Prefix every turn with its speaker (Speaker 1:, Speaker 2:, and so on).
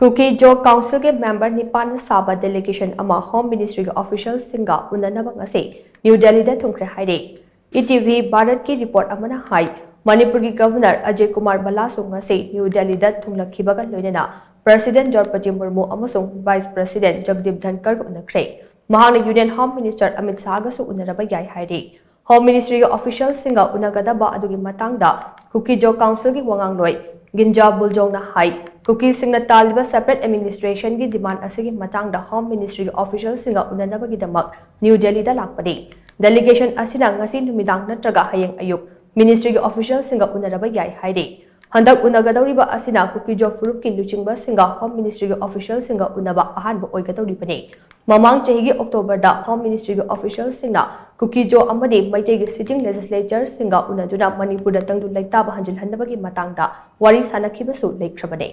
Speaker 1: Cookie Jo Council के member निपान साबा delegation अमा Home Ministry के official सिंगा उन्ननबंग असे New Delhi दा थुंखरे हाइरे ETV भारत की रिपोर्ट अमना हाई मणिपुर की गवर्नर अजय कुमार बलासुंग असे New Delhi दा थुंगलखिबगा लोइनना President Draupadi Murmu अमसुंग Vice President Jagdeep Dhankar को उन्नखरे महान Union Home Minister Amit Shah गसु उन्नरबा याई हाइरे Home Ministry के official सिंगा उन्नगदबा अदुगी मतंगदा Cookie Jo Council की वंगांग लोई गिंजा बुलजोंगना हाई कुकी सिंगना तालिबा सेपरेट एडमिनिस्ट्रेशन की डिमांड असिगी मतंगदा होम मिनिस्ट्री के ऑफिशियल सिंगा उन्ननबगीदमक न्यू दिल्ली दा लाकपदे डेलीगेशन असिना ngasi नुमिदांग नत्रगा हयेंग अयुक मिनिस्ट्री के ऑफिशियल सिंगा उन्नरबा याई हाइदे हंदक उन्नगदौरिबा असिना कुकी जो फुरुप की लुचिंगबा सिंगा होम मिनिस्ट्री के ऑफिशियल सिंगा उन्नबा अहानबा ओइगदौरिबने ममांग चहिगी अक्टोबर दा होम मिनिस्ट्री के ऑफिशियल सिंगना कुकी जो अमदे मैते के सिटिंग लेजिस्लेचर सिंगा उन्नदुना मणिपुर दा तंगदु लैताबा हंजिल हंदबगी मतंगदा वारी सानखिबसु लेख्रबने